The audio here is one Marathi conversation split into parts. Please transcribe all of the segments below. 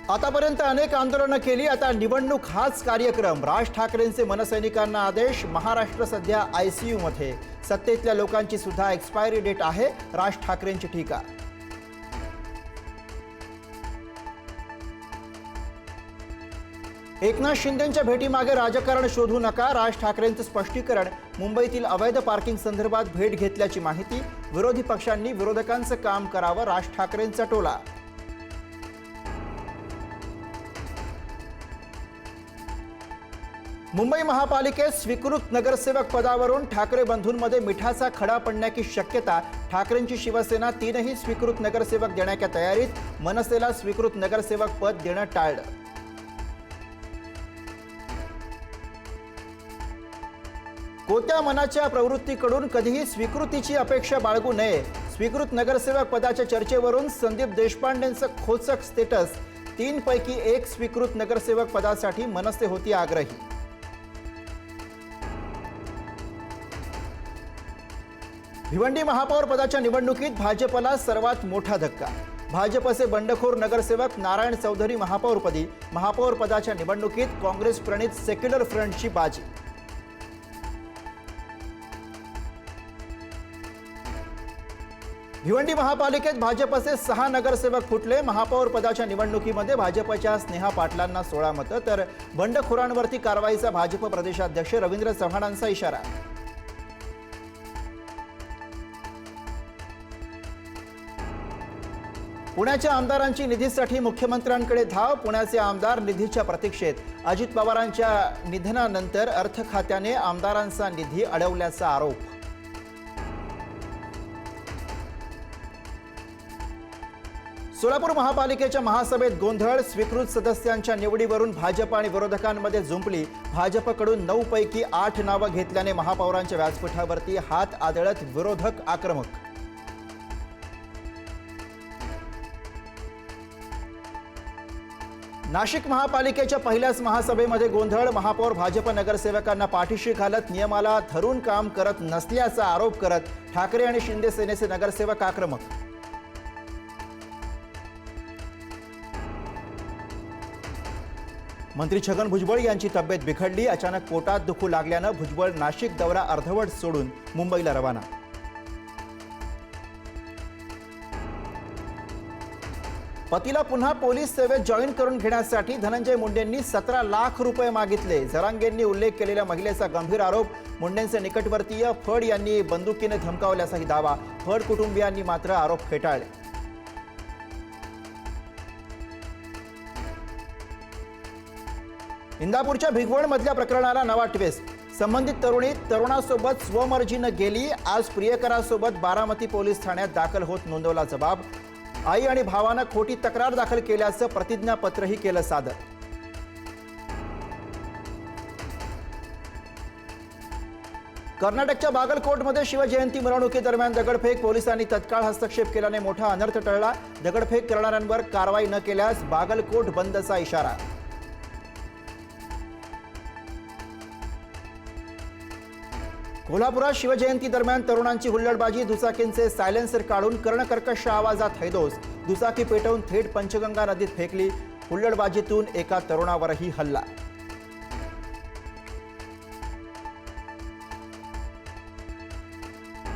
आतापर्यंत अनेक आंदोलनं केली, आता निवडणूक हाच कार्यक्रम। राज ठाकरेंचे मनसैनिकांना आदेश। महाराष्ट्र सध्या ICU मध्ये, सत्तेतल्या लोकांची सुद्धा एक्सपायरी डेट आहे, राज ठाकरेंची टीका। एकनाथ शिंदेंच्या भेटीमागे राजकारण शोधू नका, राज ठाकरेंचं स्पष्टीकरण। मुंबईतील अवैध पार्किंग संदर्भात भेट घेतल्याची माहिती। विरोधी पक्षांनी विरोधकांचं काम करावं, राज ठाकरेंचा टोला। मुंबई महापालिकेत स्वीकृत नगरसेवक पदावरून ठाकरे बंधूंमध्ये मिठाचा खडा पडण्याची शक्यता। ठाकरेंची शिवसेना 3ही स्वीकृत नगरसेवक देण्याच्या तयारीत, मनसेला स्वीकृत नगरसेवक पद देणं टाळलं। कोत्या मनाच्या प्रवृत्तीकडून कधीही स्वीकृतीची अपेक्षा बाळगू नये। स्वीकृत नगरसेवक पदाच्या चर्चेवरून संदीप देशपांडेंचं खोचक स्टेटस। 3 पैकी 1 स्वीकृत नगरसेवक पदासाठी मनसे होती आग्रही। भिवंडी महापौर पदाच्या निवडणुकीत भाजपला सर्वात मोठा धक्का। भाजपचे बंडखोर नगरसेवक नारायण चौधरी महापौरपदी। महापौर पदाच्या निवडणुकीत काँग्रेस प्रणित सेक्युलर फ्रंटची बाजी। भिवंडी महापालिकेत भाजपचे 6 नगरसेवक फुटले। महापौर पदाच्या निवडणुकीमध्ये भाजपच्या स्नेहा पाटलांना 16 मतं, तर बंडखोरांवरती कारवाईचा भाजप प्रदेशाध्यक्ष रवींद्र चव्हाणांचा इशारा। पुण्याच्या आमदारांची निधीसाठी मुख्यमंत्र्यांकडे धाव। पुण्याचे आमदार निधीच्या प्रतीक्षेत। अजित पवारांच्या निधनानंतर अर्थ खात्याने आमदारांचा निधी अडवल्याचा आरोप। सोलापूर महापालिकेच्या महासभेत गोंधळ। स्वीकृत सदस्यांच्या निवडीवरून भाजप आणि विरोधकांमध्ये जुंपली। भाजपकडून 9 पैकी 8 नावं घेतल्याने महापौरांच्या व्यासपीठावरती हात आदळत विरोधक आक्रमक। नाशिक महापालिकेच्या पहिल्याच महासभेमध्ये गोंधळ। महापौर भाजप नगरसेवकांना पाठीशी घालत नियमाला धरून काम करत नसल्याचा आरोप करत ठाकरे आणि शिंदे सेनेचे नगरसेवक आक्रमक। मंत्री छगन भुजबळ यांची तब्येत बिघडली। अचानक पोटात दुखू लागल्यानं भुजबळ नाशिक दौरा अर्धवट सोडून मुंबईला रवाना। पतीला पुन्हा पोलीस सेवेत जॉईन करून घेण्यासाठी धनंजय मुंडेंनी 17 लाख रुपये मागितले। जरांगेंनी उल्लेख केलेल्या महिलेचा गंभीर आरोप। मुंडेंचे निकटवर्तीय फड यांनी बंदुकीने धमकावल्याचाही दावा। फड कुटुंबियांनी मात्र आरोप फेटाळले। इंदापूरच्या भिगवणमधल्या प्रकरणाला नवा ट्विस्ट। संबंधित तरुणी तरुणासोबत स्वमर्जीनं गेली। आज प्रियकरासोबत बारामती पोलीस ठाण्यात दाखल होत नोंदवला जबाब। आई आणि भावानं खोटी तक्रार दाखल केल्याचं प्रतिज्ञापत्रही केलं सादर। कर्नाटकच्या बागलकोटमध्ये शिवजयंती मिरवणुकीदरम्यान दगडफेक। पोलिसांनी तत्काळ हस्तक्षेप केल्याने मोठा अनर्थ टळला। दगडफेक करणाऱ्यांवर कारवाई न केल्यास बागलकोट बंदचा इशारा। कोल्हापुरात शिवजयंती दरम्यान तरुणांची हुल्लडबाजी। दुचाकींचे सायलेन्सर काढून कर्णकर्कश आवाजात हैदोस। दुचाकी पेटवून थेट पंचगंगा नदीत फेकली। हुल्लडबाजीतून एका तरुणावरही हल्ला।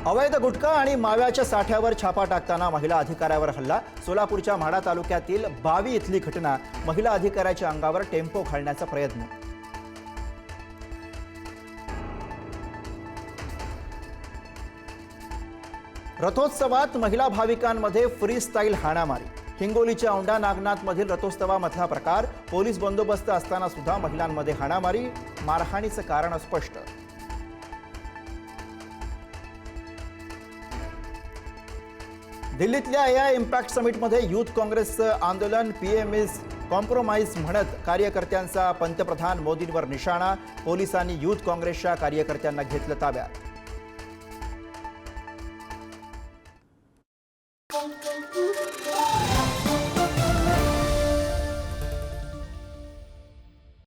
अवैध गुटखा आणि माव्याच्या साठ्यावर छापा टाकताना महिला अधिकाऱ्यावर हल्ला। सोलापूरच्या म्हाडा तालुक्यातील बावी इथली घटना। महिला अधिकाऱ्याच्या अंगावर टेम्पो घालण्याचा प्रयत्न। रथोत्सवात महिला भाविकांमध्ये फ्री स्टाईल हाणामारी। हिंगोलीच्या औंढा नागनाथमधील रथोत्सवामधला प्रकार। पोलीस बंदोबस्त असताना सुद्धा महिलांमध्ये हाणामारी। मारहाणीचं कारण अस्पष्ट। दिल्लीतल्या AI इम्पॅक्ट समिटमध्ये युथ काँग्रेसचं आंदोलन। PM इज कॉम्प्रोमाइज म्हणत कार्यकर्त्यांचा पंतप्रधान मोदींवर निशाणा। पोलिसांनी युथ काँग्रेसच्या कार्यकर्त्यांना घेतलं ताब्यात।